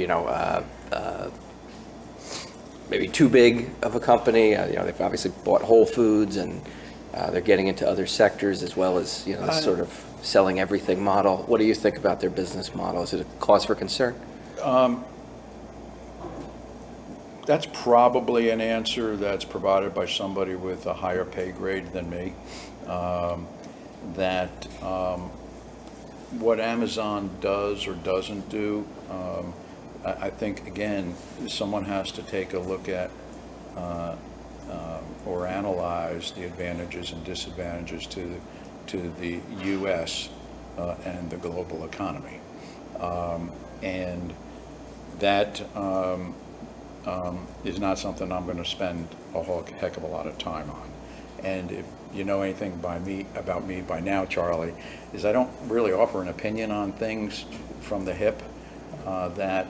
maybe too big of a company? They've obviously bought Whole Foods and they're getting into other sectors as well as, this sort of selling everything model. What do you think about their business model? Is it a cause for concern? That's probably an answer that's provided by somebody with a higher pay grade than me. What Amazon does or doesn't do, I think, again, someone has to take a look at or analyze the advantages and disadvantages to the U.S. And the global economy. And that is not something I'm going to spend a whole heck of a lot of time on. And if you know anything about me by now, Charlie, is I don't really offer an opinion on things from the hip. That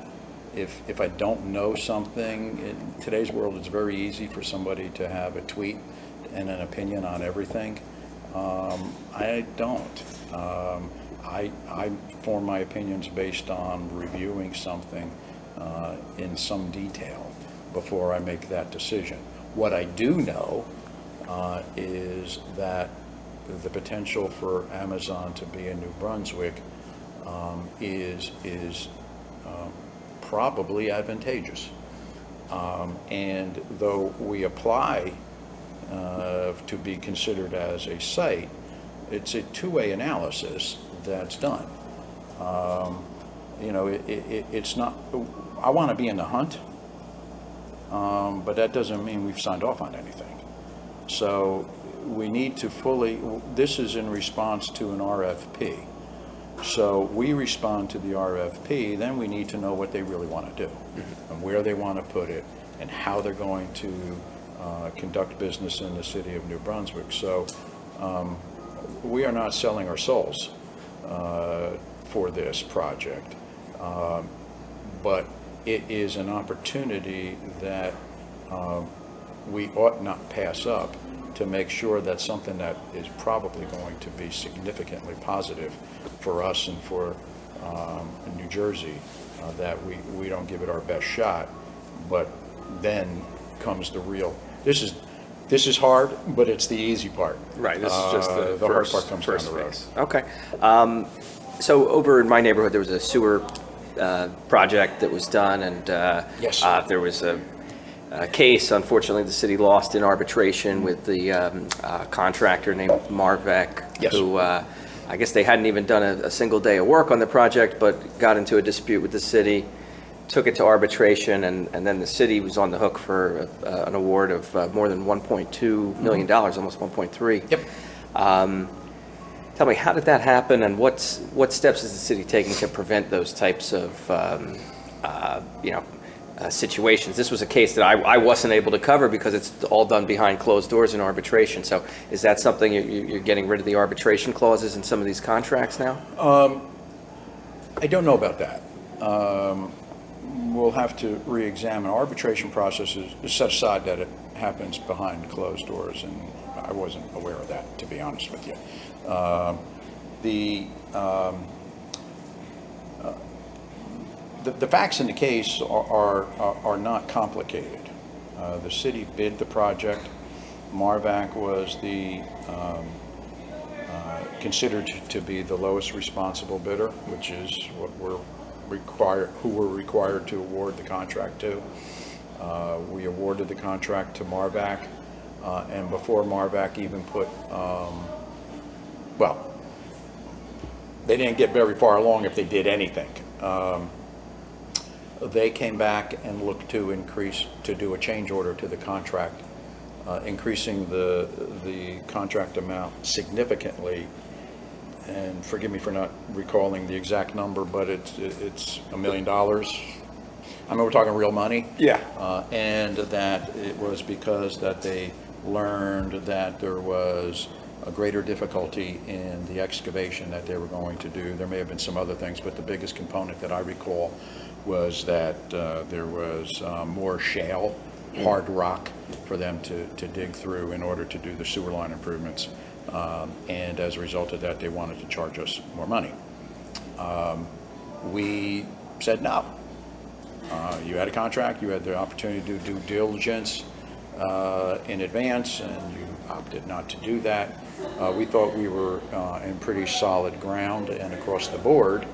if I don't know something, in today's world, it's very easy for somebody to have a tweet and an opinion on everything. I don't. I form my opinions based on reviewing something in some detail before I make that decision. What I do know is that the potential for Amazon to be in New Brunswick is probably advantageous. And though we apply to be considered as a site, it's a two-way analysis that's done. It's not, I want to be in the hunt, but that doesn't mean we've signed off on anything. So we need to this is in response to an RFP. So we respond to the RFP, then we need to know what they really want to do, and where they want to put it, and how they're going to conduct business in the city of New Brunswick. So we are not selling our souls for this project, but it is an opportunity that we ought not pass up to make sure that something that is probably going to be significantly positive for us and for New Jersey, that we don't give it our best shot. But then comes the real, this is hard, but it's the easy part. Right, this is just the hard first, part comes down the road. phase. Okay. So over in my neighborhood, there was a sewer project that was done, and Yes. There was a case. Unfortunately, the city lost in arbitration with the contractor named Marvek, Yes. who I guess they hadn't even done a single day of work on the project, but got into a dispute with the city, took it to arbitration, and then the city was on the hook for an award of more than $1.2 million, almost 1.3. Yep. Tell me, how did that happen, and what steps is the city taking to prevent those types of situations? This was a case that I wasn't able to cover because it's all done behind closed doors in arbitration. So is that something you're getting rid of the arbitration clauses in some of these contracts now? I don't know about that. We'll have to re-examine. Arbitration process is set aside that it happens behind closed doors, and I wasn't aware of that, to be honest with you. The facts in the case are not complicated. The city bid the project. Marvac was considered to be the lowest responsible bidder, which is what we're required to award the contract to. We awarded the contract to Marvac, and before Marvac even put, they didn't get very far along if they did anything. They came back and looked to do a change order to the contract, increasing the contract amount significantly. And forgive me for not recalling the exact number, but it's $1 million. I mean, we're talking real money. Yeah. And that it was because that they learned that there was a greater difficulty in the excavation that they were going to do. There may have been some other things, but the biggest component that I recall was that there was more shale, hard rock for them to dig through in order to do the sewer line improvements. And as a result of that, they wanted to charge us more money. We said no. You had a contract, you had the opportunity to do due diligence. in advance, and you opted not to do that. We thought we were in pretty solid ground, and across the board,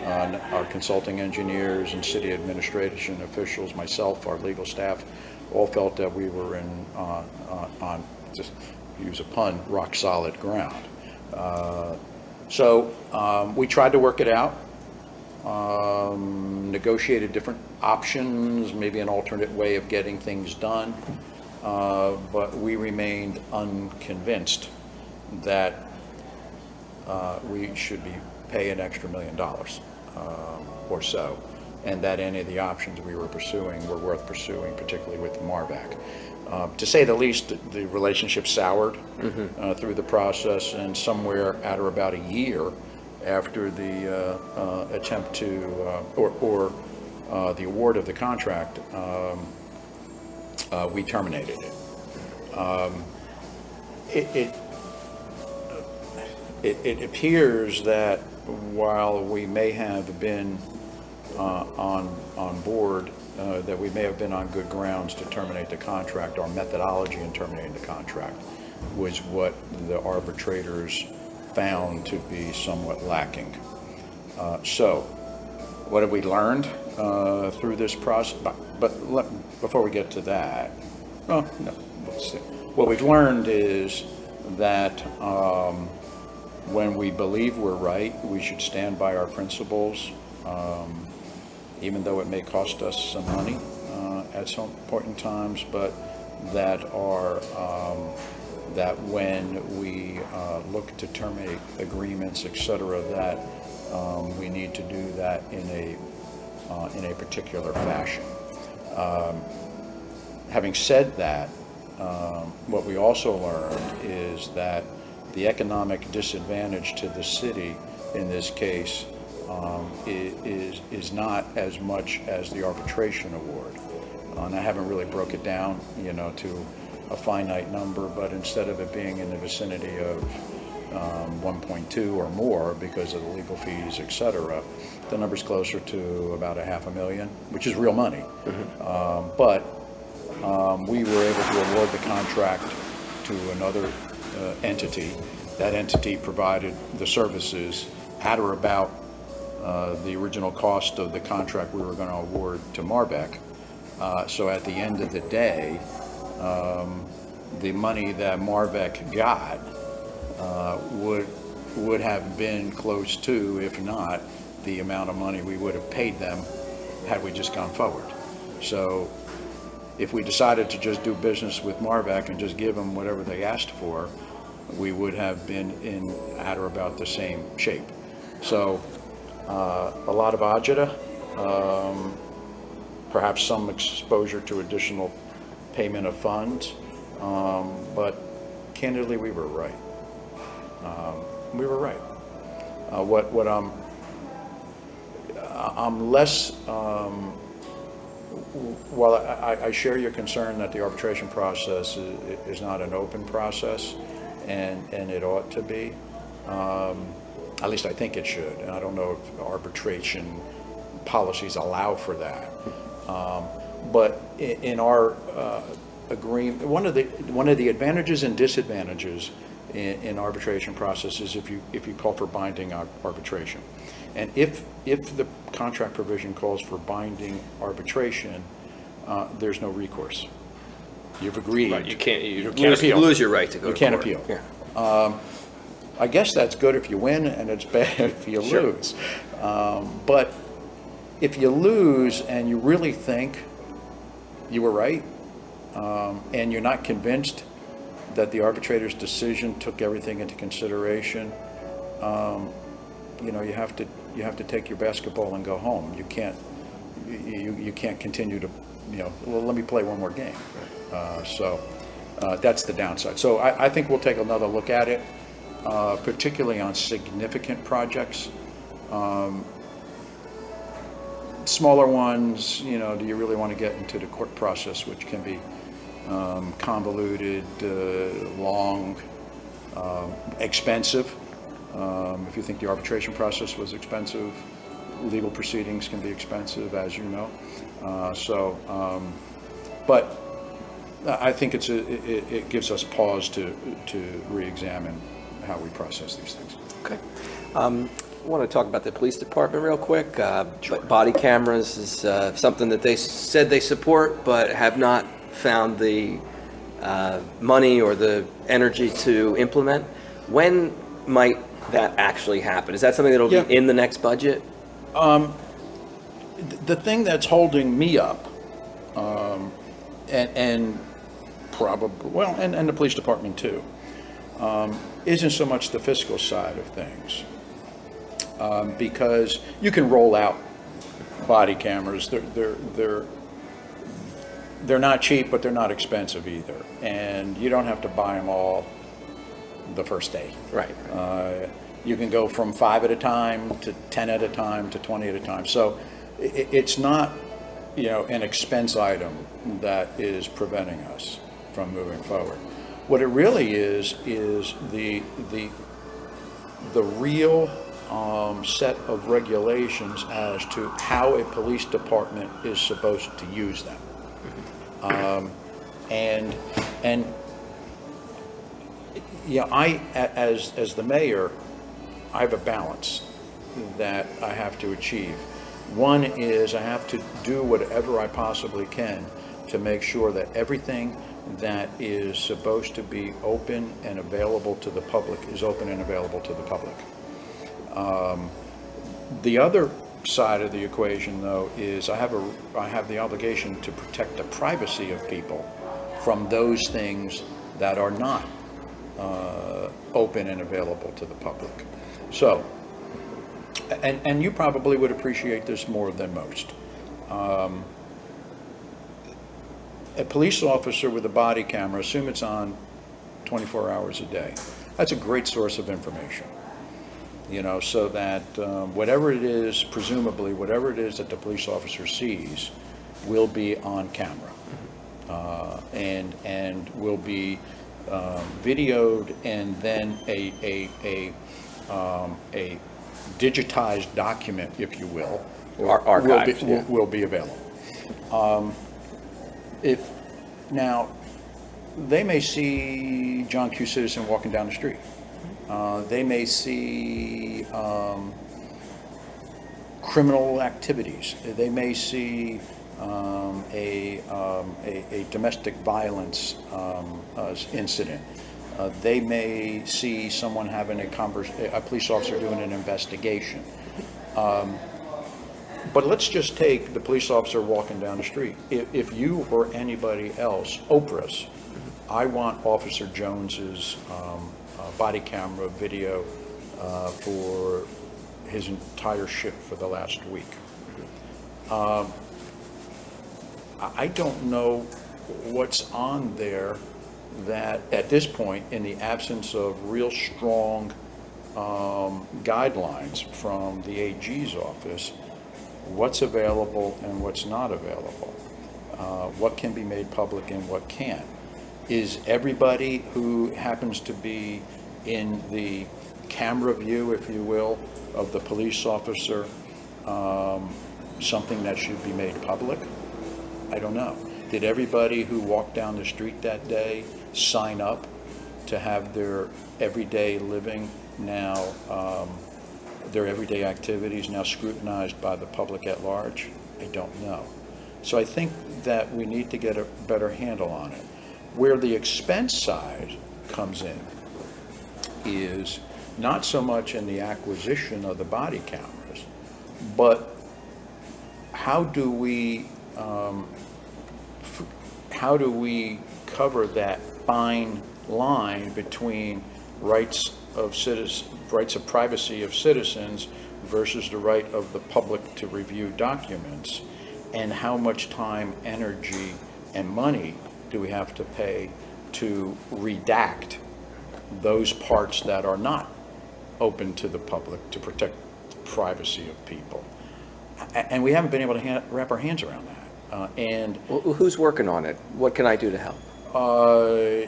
our consulting engineers and city administration officials, myself, our legal staff, all felt that we were on, just use a pun, rock solid ground. So we tried to work it out, negotiated different options, maybe an alternate way of getting things done, but we remained unconvinced that we should pay an extra $1 million or so, and that any of the options we were pursuing were worth pursuing, particularly with Marvac. To say the least, the relationship soured through the process, and somewhere at or about a year after the attempt to, or the award of the contract, we terminated it. It appears that while we may have been on board, that we may have been on good grounds to terminate the contract, our methodology in terminating the contract was what the arbitrators found to be somewhat lacking. So what have we learned through this process? Before we get to that, what we've learned is that when we believe we're right, we should stand by our principles, even though it may cost us some money at some point in times, but that when we look to terminate agreements, et cetera, that we need to do that in a particular fashion. Having said that, what we also learned is that the economic disadvantage to the city in this case is not as much as the arbitration award. And I haven't really broke it down, to a finite number, but instead of it being in the vicinity of 1.2 or more because of the legal fees, et cetera, the number's closer to about $500,000, which is real money. But we were able to award the contract to another entity. That entity provided the services at or about the original cost of the contract we were going to award to Marvac. So at the end of the day, the money that Marvac got would have been close to, if not, the amount of money we would have paid them had we just gone forward. So if we decided to just do business with Marvac and just give them whatever they asked for, we would have been in at or about the same shape. So a lot of agita, perhaps some exposure to additional payment of funds, but candidly, we were right. We were right. What I'm less, while I share your concern that the arbitration process is not an open process, and it ought to be. At least I think it should. And I don't know if arbitration policies allow for that. But in our agreement, one of the advantages and disadvantages in arbitration process is if you call for binding arbitration. And if the contract provision calls for binding arbitration, there's no recourse. You've agreed. Right, you can't appeal. lose your right to go to court. You can't appeal. Yeah. I guess that's good if you win, and it's bad if you Sure. lose. But if you lose and you really think you were right, and you're not convinced that the arbitrator's decision took everything into consideration, you have to take your basketball and go home. You can't continue to, well, let me play one more game. So that's the downside. So I think we'll take another look at it, particularly on significant projects. Smaller ones, do you really want to get into the court process, which can be convoluted, long, expensive. If you think the arbitration process was expensive, legal proceedings can be expensive, as you know. But I think it gives us pause to re-examine how we process these things. Okay. I want to talk about the police department real quick. Body cameras is something that they said they support, but have not found the money or the energy to implement. When might that actually happen? Is that something that'll be in the next budget? The thing that's holding me up, and probably, and the police department too, isn't so much the fiscal side of things. Because you can roll out body cameras. They're not cheap, but they're not expensive either. And you don't have to buy them all the first day. Right. You can go from 5 at a time to 10 at a time to 20 at a time. So it's not, an expense item that is preventing us from moving forward. What it really is the real set of regulations as to how a police department is supposed to use them. And I, as the mayor, I have a balance that I have to achieve. One is I have to do whatever I possibly can to make sure that everything that is supposed to be open and available to the public is open and available to the public. The other side of the equation, though, is I have the obligation to protect the privacy of people from those things that are not open and available to the public. So, and you probably would appreciate this more than most. A police officer with a body camera, assume it's on 24 hours a day. That's a great source of information. So that whatever it is, presumably whatever it is that the police officer sees will be on camera, and will be videoed, and then a digitized document, if you will, Archived, will be available. Now, they may see John Q. Citizen walking down the street. They may see criminal activities. They may see a domestic violence incident. They may see someone having a police officer doing an investigation. But let's just take the police officer walking down the street. If you or anybody else, Oprah's, I want Officer Jones's body camera video for his entire shift for the last week. I don't know what's on there that at this point, in the absence of real strong guidelines from the AG's office, what's available and what's not available, what can be made public and what can't. Is everybody who happens to be in the camera view, if you will, of the police officer something that should be made public? I don't know. Did everybody who walked down the street that day sign up to have their everyday living now, their everyday activities now scrutinized by the public at large? I don't know. So I think that we need to get a better handle on it. Where the expense side comes in is not so much in the acquisition of the body cameras, but how do we cover that fine line between rights of privacy of citizens versus the right of the public to review documents, and how much time, energy, and money do we have to pay to redact those parts that are not open to the public to protect the privacy of people? And we haven't been able to wrap our hands around that. Well, who's working on it? What can I do to help?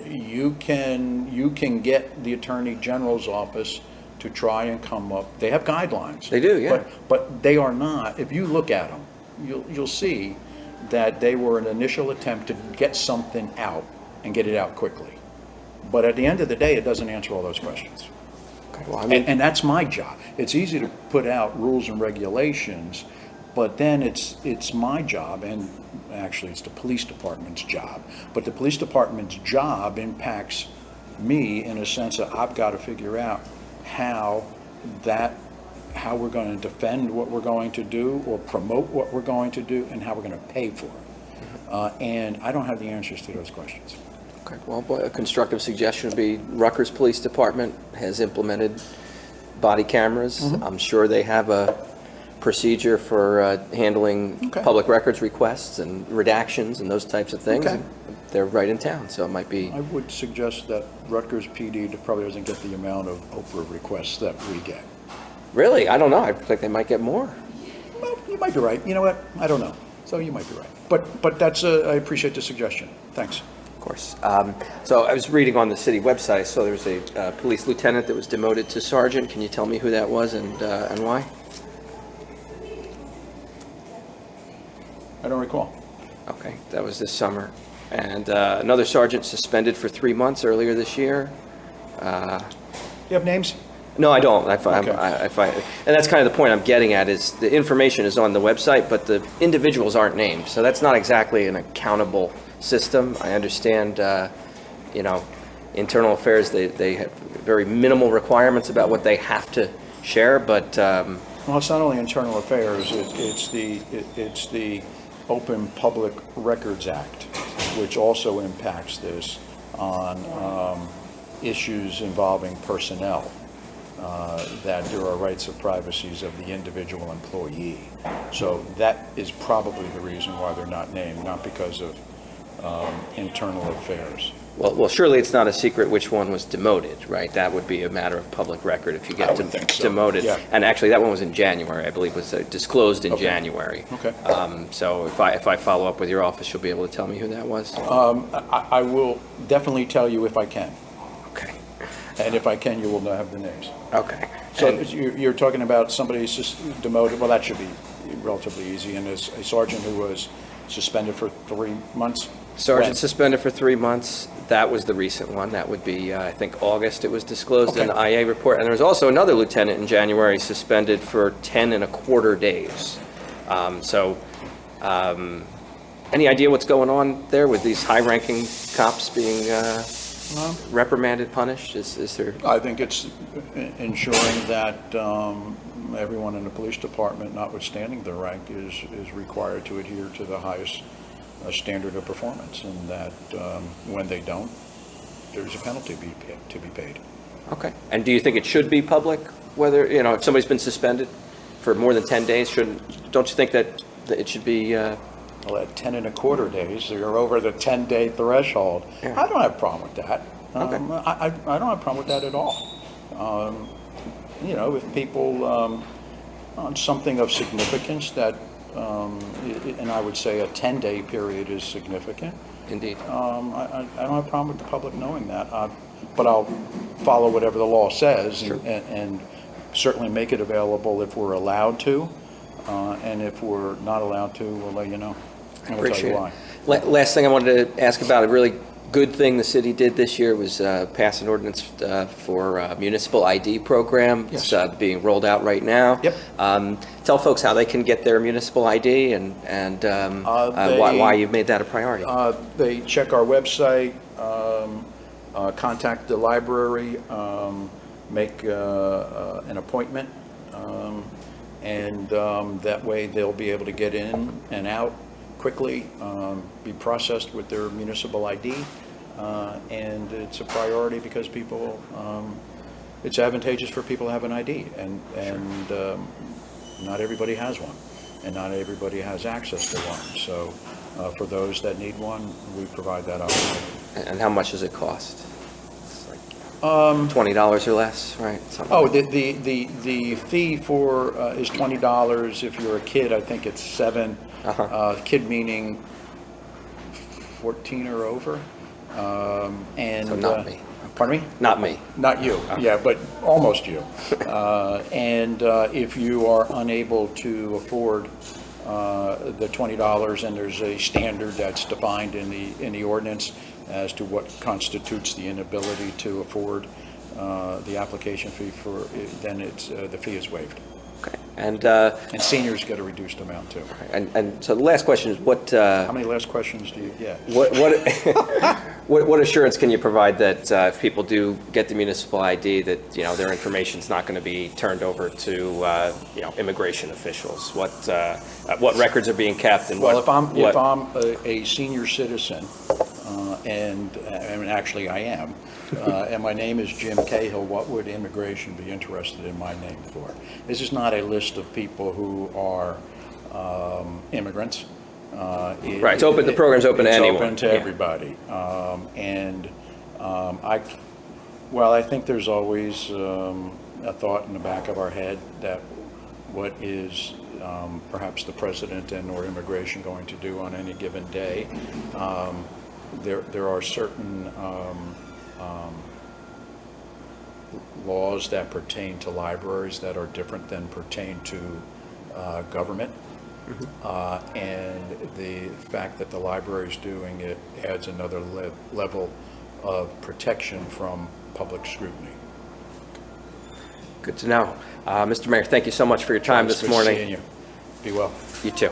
You can get the Attorney General's office to try and come up. They have guidelines. They do, yeah. But they are not. If you look at them, you'll see that they were an initial attempt to get something out and get it out quickly. But at the end of the day, it doesn't answer all those questions. Okay, well, I mean, And that's my job. It's easy to put out rules and regulations, but then it's my job, and actually it's the police department's job. But the police department's job impacts me in a sense that I've got to figure out how we're going to defend what we're going to do or promote what we're going to do and how we're going to pay for it. And I don't have the answers to those questions. okay, well, a constructive suggestion would be Rutgers Police Department has implemented body cameras. I'm sure they have a procedure for handling Okay. public records requests and redactions and those types of things. Okay. And they're right in town, so it might be. I would suggest that Rutgers PD probably doesn't get the amount of Oprah requests that we get. Really? I don't know. I think they might get more. Well, you might be right. You know what? I don't know. So you might be right. But that's I appreciate the suggestion. Thanks. Of course. So I was reading on the city website, so there was a police lieutenant that was demoted to sergeant. Can you tell me who that was and why? I don't recall. Okay, that was this summer. And another sergeant suspended for 3 months earlier this year. You have names? No, I don't. I find, Okay. I find, and that's kind of the point I'm getting at, is the information is on the website, but the individuals aren't named. So that's not exactly an accountable system. I understand, internal affairs, they have very minimal requirements about what they have to share, but Well, it's not only internal affairs. It's the Open Public Records Act, which also impacts this on issues involving personnel. That there are rights of privacies of the individual employee. So that is probably the reason why they're not named, not because of internal affairs. well, surely it's not a secret which one was demoted, right? That would be a matter of public record if you I get would think so, demoted. yeah. And actually, that one was in January, I believe, was disclosed in Okay. January. Okay. So if I follow up with your office, you'll be able to tell me who that was? I will definitely tell you if I can. Okay. And if I can, you will have the names. Okay. So And- you're talking about somebody demoted, well, that should be relatively easy, and as a sergeant who was suspended for 3 months? Sergeant When? suspended for 3 months. That was the recent one. That would be, I think, August. It was disclosed in the Okay. IA report. And there was also another lieutenant in January suspended for 10 and a quarter days. Any idea what's going on there with these high-ranking cops being reprimanded, punished? Is there? I think it's ensuring that everyone in the police department, notwithstanding their rank, is required to adhere to the highest standard of performance, and that when they don't, there's a penalty to be paid. Okay. And do you think it should be public, whether, if somebody's been suspended for more than 10 days, don't you think that it should be, Well, at 10 and a quarter days, you're over the 10-day threshold. Yeah. I don't have a problem with that. Okay. I don't have a problem with that at all. If people, on something of significance that, and I would say a 10-day period is significant, indeed? I don't have a problem with the public knowing that. But I'll follow whatever the law says Sure. and certainly make it available if we're allowed to. And if we're not allowed to, we'll let you know. And we'll tell you Appreciate why. it. Last thing I wanted to ask about, a really good thing the city did this year was pass an ordinance for a municipal ID program. Yes. It's being rolled out right now. Yep. Tell folks how they can get their municipal ID and why you've made that a priority. They check our website, contact the library, make an appointment, and that way they'll be able to get in and out quickly, be processed with their municipal ID, and it's a priority because people, it's advantageous for people to have an ID, and not everybody has one, and not everybody has access to one. So for those that need one, we provide that opportunity. And how much does it cost? It's like $20 or less, right? Something Oh, like the fee for is $20. If you're a kid, I think it's $7. Kid meaning 14 or over. And So not me. Pardon me? Not me. Not you. Yeah, but almost you. And if you are unable to afford the $20, and there's a standard that's defined in the ordinance as to what constitutes the inability to afford the application fee for, then it's, the fee is waived. Okay. And seniors get a reduced amount too. and so the last question is what How many last questions do you get? what assurance can you provide that if people do get the municipal ID that, you know, their information's not going to be turned over to, you know, immigration officials? What records are being kept and Well, if I'm a senior citizen, and I mean, actually I am, and my name is Jim Cahill, what would immigration be interested in my name for? This is not a list of people who are immigrants. Right, it's open. The program's open to anyone. It's open to everybody. I think there's always a thought in the back of our head that what is perhaps the president and/or immigration going to do on any given day. There are certain laws that pertain to libraries that are different than pertain to government. Mm-hmm. And the fact that the library is doing it adds another level of protection from public scrutiny. Good to know. Mr. Mayor, thank you so much for your time this morning. Seeing you. Be well. You too.